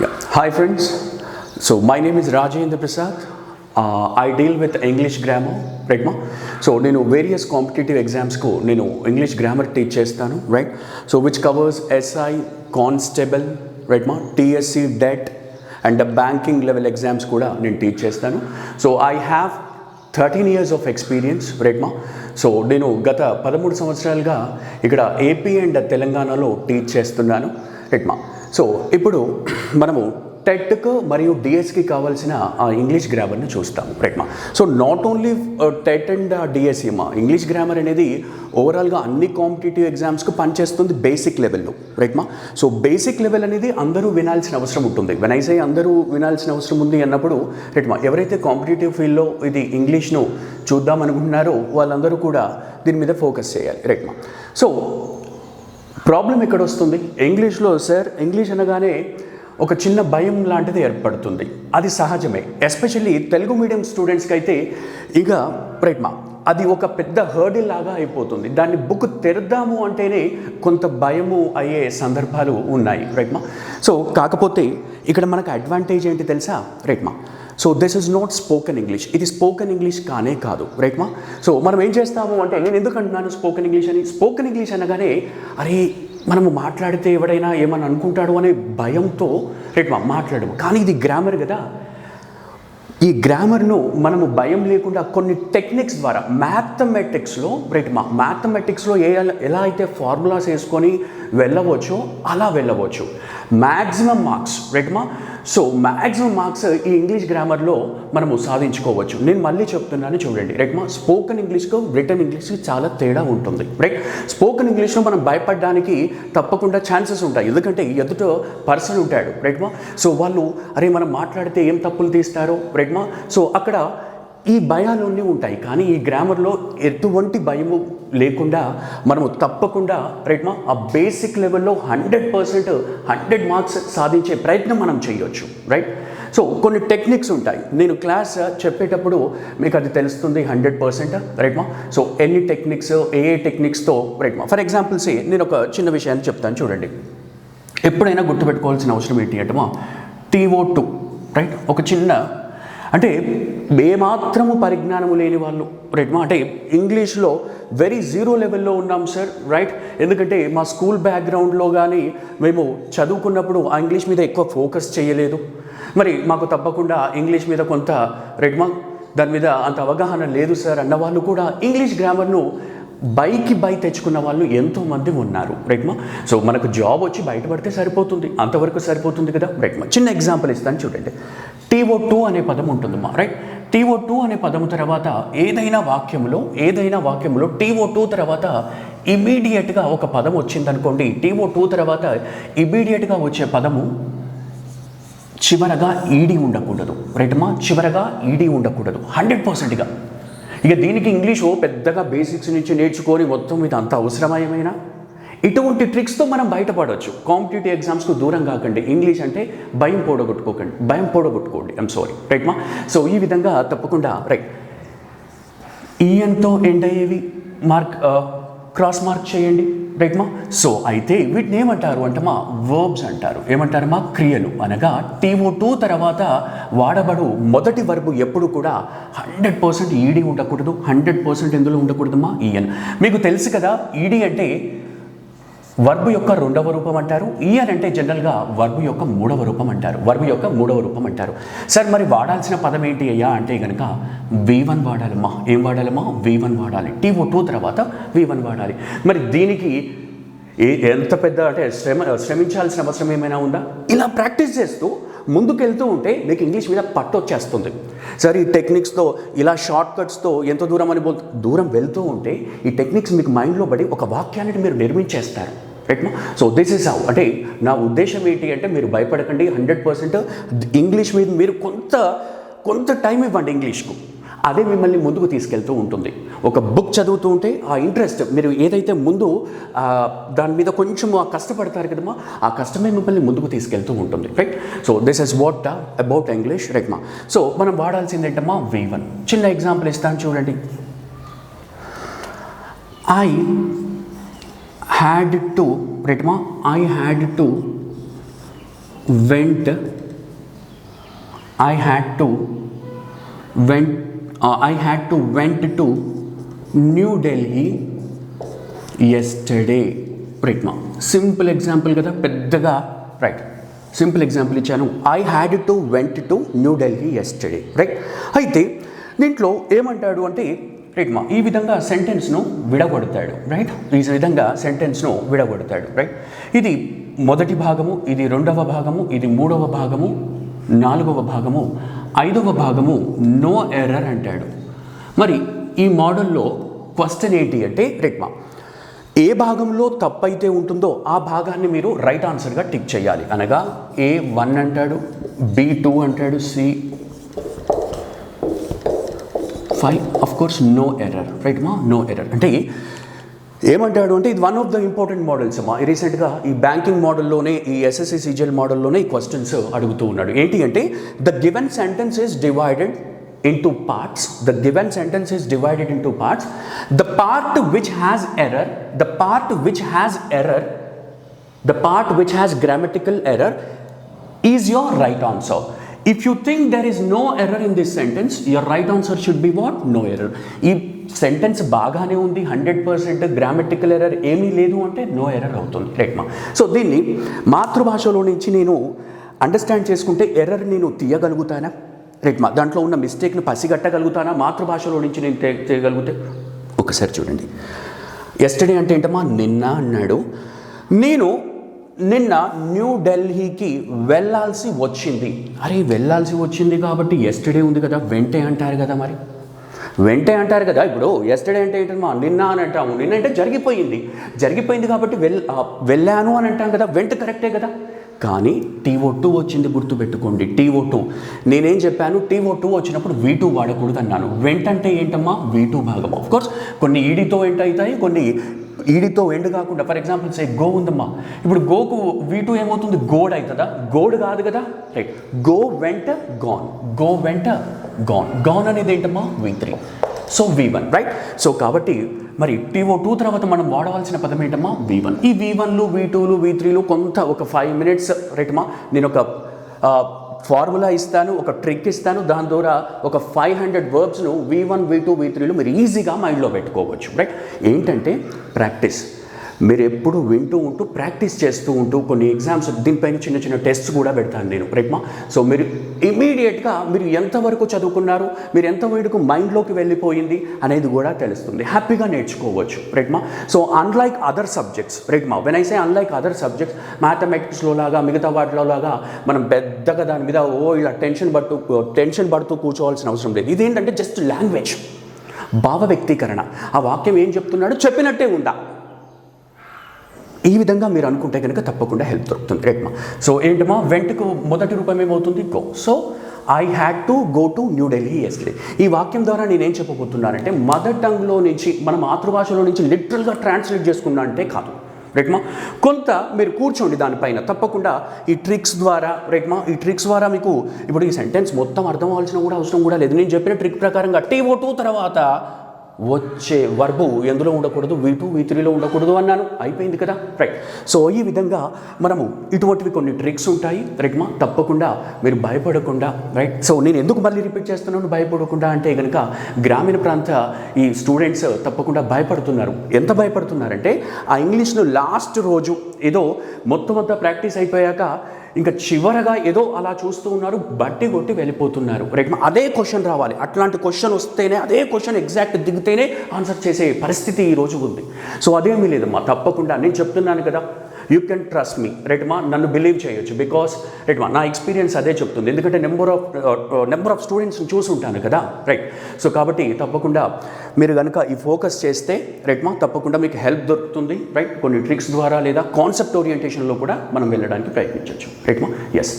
Yeah. Hi friends. So my name is Rajendra Prasad. I deal with English grammar, right ma? So నేను various competitive exams కు నేను English grammar teach చేస్తాను, right? So which covers SI, Constable, right ma? TSC, DET and the banking level exams కూడా నేను teach చేస్తాను. So I have 13 years of experience, right ma? So నేను గత 13 సంవత్సరాలుగా ఇక్కడ ఏపీ అండ్ తెలంగాణలో టీచ్ చేస్తున్నాను, రైట్ మా. సో ఇప్పుడు మనము టెట్కు మరియు డిఎస్కి కావాల్సిన ఇంగ్లీష్ గ్రామర్ని చూస్తాము, రైట్ మా. So not only TET and DSC మా, ఇంగ్లీష్ గ్రామర్ అనేది ఓవరాల్గా అన్ని కాంపిటేటివ్ ఎగ్జామ్స్కు పనిచేస్తుంది బేసిక్ లెవెల్లో, రైట్ మా. సో బేసిక్ లెవెల్ అనేది అందరూ వినాల్సిన అవసరం ఉంటుంది. వెన్ ఐ సే అందరూ వినాల్సిన అవసరం ఉంది అన్నప్పుడు, రైట్ మా, ఎవరైతే కాంపిటేటివ్ ఫీల్డ్లో ఇది ఇంగ్లీష్ను చూద్దాం అనుకుంటున్నారో వాళ్ళందరూ కూడా దీని మీద ఫోకస్ చేయాలి, రైట్ మా. సో ప్రాబ్లం ఎక్కడ వస్తుంది? ఇంగ్లీష్లో సార్ ఇంగ్లీష్ అనగానే ఒక చిన్న భయం లాంటిది ఏర్పడుతుంది. అది సహజమే, ఎస్పెషల్లీ తెలుగు మీడియం స్టూడెంట్స్కి అయితే ఇక రైట్ మా అది ఒక పెద్ద హర్డిల్ లాగా అయిపోతుంది. దాన్ని బుక్ తెరుద్దాము అంటేనే కొంత భయము అయ్యే సందర్భాలు ఉన్నాయి, రైట్ మా. సో కాకపోతే ఇక్కడ మనకు అడ్వాంటేజ్ ఏంటి తెలుసా, రైట్ మా. So this is not spoken English, ఇది స్పోకెన్ ఇంగ్లీష్ కానే కాదు, రైట్ మా. సో మనం ఏం చేస్తాము అంటే, నేను ఎందుకు అంటున్నాను స్పోకెన్ ఇంగ్లీష్ అని? స్పోకెన్ ఇంగ్లీష్ అనగానే అరే మనము మాట్లాడితే ఎవడైనా ఏమని అనుకుంటాడు అనే భయంతో రైట్ మా మాట్లాడము. కానీ ఇది గ్రామర్ కదా, ఈ గ్రామర్ను మనము భయం లేకుండా కొన్ని టెక్నిక్స్ ద్వారా మ్యాథమెటిక్స్లో రైట్ మా మ్యాథమెటిక్స్లో ఎలా అయితే ఫార్ములాస్ వేసుకొని వెళ్ళవచ్చో అలా వెళ్ళవచ్చు. మ్యాక్సిమం మార్క్స్ రైట్ మా. సో మ్యాక్సిమం మార్క్స్ ఈ ఇంగ్లీష్ గ్రామర్లో మనము సాధించుకోవచ్చు. నేను మళ్ళీ చెప్తున్నాను చూడండి, రైట్ మా. స్పోకెన్ ఇంగ్లీష్కు రిటర్న్ ఇంగ్లీష్కి చాలా తేడా ఉంటుంది, రైట్. స్పోకెన్ ఇంగ్లీష్లో మనం భయపడడానికి తప్పకుండా ఛాన్సెస్ ఉంటాయి, ఎందుకంటే ఎదుట పర్సన్ ఉంటాడు, రైట్ మా. సో వాళ్ళు అరే మనం మాట్లాడితే ఏం తప్పులు తీస్తారో, రైట్ మా. సో అక్కడ ఈ భయాలన్నీ ఉంటాయి. కానీ ఈ గ్రామర్లో ఎటువంటి భయము లేకుండా మనము తప్పకుండా రైట్ మా ఆ బేసిక్ లెవెల్లో 100% 100 మార్క్స్ సాధించే ప్రయత్నం మనం చేయొచ్చు, రైట్. సో కొన్ని టెక్నిక్స్ ఉంటాయి, నేను క్లాస్ చెప్పేటప్పుడు మీకు అది తెలుస్తుంది 100%, రైట్ మా. సో ఎన్ని టెక్నిక్స్, ఏ టెక్నిక్స్తో రైట్ మా. ఫర్ ఎగ్జాంపుల్స్ నేను ఒక చిన్న విషయాన్ని చెప్తాను చూడండి. ఎప్పుడైనా గుర్తుపెట్టుకోవాల్సిన అవసరం ఏంటి అంటే మా TO2, రైట్. ఒక చిన్న అంటే ఏమాత్రము పరిజ్ఞానము లేని వాళ్ళు, రైట్ మా. అంటే ఇంగ్లీష్లో వెరీ జీరో లెవెల్లో ఉన్నాం సార్, రైట్. ఎందుకంటే మా స్కూల్ బ్యాక్గ్రౌండ్లో కానీ మేము చదువుకున్నప్పుడు ఆ ఇంగ్లీష్ మీద ఎక్కువ ఫోకస్ చేయలేదు. మరి మాకు తప్పకుండా ఇంగ్లీష్ మీద కొంత రైట్ మా దాని మీద అంత అవగాహన లేదు సార్ అన్న వాళ్ళు కూడా ఇంగ్లీష్ గ్రామర్ను బై తెచ్చుకున్న వాళ్ళు ఎంతోమంది ఉన్నారు, రైట్ మా. సో మనకు జాబ్ వచ్చి బయటపడితే సరిపోతుంది, అంతవరకు సరిపోతుంది కదా, రైట్ మా. చిన్న ఎగ్జాంపుల్ ఇస్తాను చూడండి. TO2 అనే పదం ఉంటుందమ్మా, రైట్. TO2 అనే పదము తర్వాత ఏదైనా వాక్యంలో TO2 తర్వాత ఇమీడియట్గా ఒక పదం వచ్చిందనుకోండి. TO2 తర్వాత ఇమీడియట్గా వచ్చే పదము చివరగా ఈడి ఉండకూడదు, రైట్ మా. చివరగా ఈడి ఉండకూడదు 100%గా. ఇక దీనికి ఇంగ్లీషు పెద్దగా బేసిక్స్ నుంచి నేర్చుకొని మొత్తం ఇది అంత అవసరమేమైనా ఇటువంటి ట్రిక్స్తో మనం బయటపడవచ్చు. కాంపిటేటివ్ ఎగ్జామ్స్కు దూరం కాకండి. ఇంగ్లీష్ అంటే భయం పోడగొట్టుకోండి, ఐఎమ్ సారీ, రైట్ మా. సో ఈ విధంగా తప్పకుండా రైట్ ఈఎన్తో ఎండ్ అయ్యేవి క్రాస్ మార్క్ చేయండి, రైట్ మా. సో అయితే వీటిని ఏమంటారు అంటే మా వర్బ్స్ అంటారు. ఏమంటారు మా? క్రియలు. అనగా TO2 తర్వాత వాడబడు మొదటి వర్బు ఎప్పుడు కూడా 100% ఈడి ఉండకూడదు, 100% ఎందులో ఉండకూడదమ్మా ఈఎన్. మీకు తెలుసు కదా, ఈడి అంటే వర్బు యొక్క రెండవ రూపం అంటారు, ఈఎన్ అంటే జనరల్గా వర్బు యొక్క మూడవ రూపం అంటారు. సార్ మరి వాడాల్సిన పదం ఏంటి అయ్యా అంటే కనుక V1 వాడాలమ్మా. ఏం వాడాలమ్మా? V1 వాడాలి. TO2 తర్వాత V1 వాడాలి. మరి దీనికి ఎంత పెద్ద అంటే శ్రమించాల్సిన అవసరం ఏమైనా ఉందా? ఇలా ప్రాక్టీస్ చేస్తూ ముందుకెళ్తూ ఉంటే మీకు ఇంగ్లీష్ మీద పట్టు వచ్చేస్తుంది. సరే ఈ టెక్నిక్స్తో ఇలా షార్ట్ కట్స్తో ఎంత దూరం వెళ్తూ ఉంటే ఈ టెక్నిక్స్ మీకు మైండ్లో పడి ఒక వాక్యాన్ని మీరు నిర్మించేస్తారు, రైట్ మా. So this is how. అంటే నా ఉద్దేశం ఏంటి అంటే మీరు భయపడకండి, 100% ఇంగ్లీష్ మీద మీరు కొంత టైం ఇవ్వండి ఇంగ్లీష్కు. అదే మిమ్మల్ని ముందుకు తీసుకెళ్తూ ఉంటుంది. ఒక బుక్ చదువుతూ ఉంటే ఆ ఇంట్రెస్ట్ మీరు ఏదైతే ముందు దాని మీద కొంచెం కష్టపడతారు కదమ్మా, ఆ కష్టమే మిమ్మల్ని ముందుకు తీసుకెళ్తూ ఉంటుంది, right. So this is what about English, right మా. సో మనం వాడాల్సింది ఏంటమ్మా? V1. చిన్న ఎగ్జాంపుల్ ఇస్తాను చూడండి. I had to went I had to went to New Delhi yesterday. Right మా సింపుల్ ఎగ్జాంపుల్ కదా, పెద్దగా రైట్ సింపుల్ ఎగ్జాంపుల్ ఇచ్చాను. I had to went to new Delhi yesterday. Right, అయితే దీంట్లో ఏమంటాడు అంటే రైట్ మా ఈ విధంగా సెంటెన్స్ను విడగొడతాడు. రైట్, ఈ విధంగా సెంటెన్స్ను విడగొడతాడు. రైట్, ఇది మొదటి భాగము, ఇది రెండవ భాగము, ఇది మూడవ భాగము, నాలుగవ భాగము, ఐదవ భాగము నో ఎర్రర్ అంటాడు. మరి ఈ మోడల్లో క్వశ్చన్ ఏంటి అంటే రైట్ మా ఏ భాగంలో తప్పైతే ఉంటుందో ఆ భాగాన్ని మీరు రైట్ ఆన్సర్గా టిక్ చేయాలి. అనగా A1 అంటాడు, B2 అంటాడు, C5 of course no error. Right మా నో ఎర్రర్ అంటే ఏమంటాడు అంటే ఇది one of the important models అమ్మా. రీసెంట్గా ఈ బ్యాంకింగ్ మోడల్లోనే, ఈ SSC CGL మోడల్లోనే ఈ క్వశ్చన్స్ అడుగుతూ ఉన్నాడు. ఏంటి అంటే the given sentence is divided into parts. The given sentence is divided into parts. The part which has error, the part which has grammatical error is your right answer. If you think there is no error in this sentence, your right answer should be what? No error. ఈ sentence బాగానే ఉంది, 100% grammatical error ఏమీ లేదు అంటే no error అవుతుంది. Right మా so దీన్ని మాతృభాషలో నుంచి నేను అండర్స్టాండ్ చేసుకుంటే ఎర్రర్ నేను తీయగలుగుతానా? రైట్ మా దాంట్లో ఉన్న మిస్టేక్ను పసిగట్టగలుగుతానా? మాతృభాషలో నుంచి నేను చేయగలిగితే ఒకసారి చూడండి. ఎస్టర్డే అంటే ఏంటమ్మా? నిన్న అన్నాడు. నేను నిన్న న్యూ ఢిల్లీకి వెళ్ళాల్సి వచ్చింది. అరే వెళ్ళాల్సి వచ్చింది కాబట్టి ఎస్టర్డే ఉంది కదా, వెంటే అంటారు కదా. మరి వెంటే అంటారు కదా. ఇప్పుడు ఎస్టర్డే అంటే ఏంటమ్మా? నిన్న అని అంటాము. నిన్న అంటే జరిగిపోయింది కాబట్టి వెళ్ళాను అని అంటాం కదా, వెంట కరెక్టే కదా. కానీ TO2 వచ్చింది, గుర్తుపెట్టుకోండి. TO2 నేనేం చెప్పాను? TO2 వచ్చినప్పుడు V2 వాడకూడదు అన్నాను. వెంటంటే ఏంటమ్మా? V2 భాగం. ఆఫ్ కోర్స్ కొన్ని ఈడితో ఎండ్ అవుతాయి, కొన్ని ఈడితో ఎండ్ కాకుండా. ఫర్ ఎగ్జాంపుల్ సే గో ఉందమ్మా, ఇప్పుడు గోకు V2 ఏమవుతుంది? గోడ్ అవుతుందా? గోడ్ కాదు కదా. రైట్, గో వెంట గాన్, గో వెంట గాన్, గాన్ అనేది ఏంటమ్మా? V3. So V1. Right, so కాబట్టి మరి TO2 తర్వాత మనం వాడవలసిన పదం ఏంటమ్మా? V1. ఈ V1లు V2లు V3లు కొంత ఒక 5 minutes రైట్మా నేను ఒక ఫార్ములా ఇస్తాను, ఒక ట్రిక్ ఇస్తాను. దాని ద్వారా ఒక 500 వర్బ్స్ను V1 V2 V3లు మీరు ఈజీగా మైండ్లో పెట్టుకోవచ్చు. రైట్, ఏంటంటే ప్రాక్టీస్. మీరు ఎప్పుడు వింటూ ఉంటూ ప్రాక్టీస్ చేస్తూ ఉంటూ కొన్ని ఎగ్జామ్స్ దీనిపైన చిన్న చిన్న టెస్ట్ కూడా పెడతాను నేను. రైట్మా సో మీరు ఇమీడియట్గా మీరు ఎంతవరకు చదువుకున్నారు, మీరు ఎంతవరకు మైండ్లోకి వెళ్ళిపోయింది అనేది కూడా తెలుస్తుంది. హ్యాపీగా నేర్చుకోవచ్చు. రైట్మా సో అన్లైక్ అదర్ సబ్జెక్ట్స్. రైట్మా when I say unlike other subjects, మ్యాథమెటిక్స్లో లాగా మిగతా వాటిలో లాగా మనం పెద్దగా దాని మీద ఇలా టెన్షన్ పడుతూ కూర్చోవాల్సిన అవసరం లేదు. ఇదేంటంటే జస్ట్ లాంగ్వేజ్, భావ వ్యక్తీకరణ. ఆ వాక్యం ఏం చెప్తున్నాడో చెప్పినట్టే ఉందా, ఈ విధంగా మీరు అనుకుంటే కనుక తప్పకుండా హెల్ప్ దొరుకుతుంది. రైట్మా సో ఏంటమ్మా? వెంటకు మొదటి రూపం ఏమవుతుంది? Go. So I had to go to new Delhi yesterday. ఈ వాక్యం ద్వారా నేనేం చెప్పబోతున్నానంటే మదర్ టంగ్లో నుంచి మన మాతృభాషలో నుంచి లిటరల్గా ట్రాన్స్లేట్ చేసుకున్నా అంటే కాదు. రైట్మా కొంత మీరు కూర్చోండి దానిపైన, తప్పకుండా ఈ ట్రిక్స్ ద్వారా. రైట్మా ఈ ట్రిక్స్ ద్వారా మీకు ఇప్పుడు ఈ సెంటెన్స్ మొత్తం అర్థం అవ్వాల్సిన కూడా అవసరం కూడా లేదు. నేను చెప్పిన ట్రిక్ ప్రకారంగా TO2 తర్వాత వచ్చే వర్బు ఎందులో ఉండకూడదు? V2 V3లో ఉండకూడదు అన్నాను, అయిపోయింది కదా. రైట్, సో ఈ విధంగా మనము ఇటువంటివి కొన్ని ట్రిక్స్ ఉంటాయి. రైట్మా తప్పకుండా మీరు భయపడకుండా. రైట్, సో నేను ఎందుకు మళ్ళీ రిపీట్ చేస్తున్నాను భయపడకుండా అంటే కనుక గ్రామీణ ప్రాంత ఈ స్టూడెంట్స్ తప్పకుండా భయపడుతున్నారు. ఎంత భయపడుతున్నారంటే ఆ ఇంగ్లీష్ను లాస్ట్ రోజు ఏదో మొత్తం అంతా ప్రాక్టీస్ అయిపోయాక ఇంకా చివరగా ఏదో అలా చూస్తూ ఉన్నారు, బట్టి కొట్టి వెళ్ళిపోతున్నారు. రైట్, అదే క్వశ్చన్ రావాలి. అట్లాంటి క్వశ్చన్ వస్తేనే, అదే క్వశ్చన్ ఎగ్జాక్ట్ దిగితేనే ఆన్సర్ చేసే పరిస్థితి ఈరోజు ఉంది. సో అదేమీ లేదమ్మా, తప్పకుండా నేను చెప్తున్నాను కదా, యూ కెన్ ట్రస్ట్ మీ. రైట్మా నన్ను బిలీవ్ చేయొచ్చు. బికాస్ రైట్మా నా ఎక్స్పీరియన్స్ అదే చెప్తుంది. ఎందుకంటే నెంబర్ ఆఫ్ స్టూడెంట్స్ని చూసి ఉంటాను కదా. రైట్, సో కాబట్టి తప్పకుండా మీరు కనుక ఈ ఫోకస్ చేస్తే రైట్మా తప్పకుండా మీకు హెల్ప్ దొరుకుతుంది. రైట్, కొన్ని ట్రిక్స్ ద్వారా లేదా కాన్సెప్ట్ ఓరియంటేషన్లో కూడా మనం వెళ్ళడానికి ప్రయత్నించవచ్చు. రైట్మా ఎస్.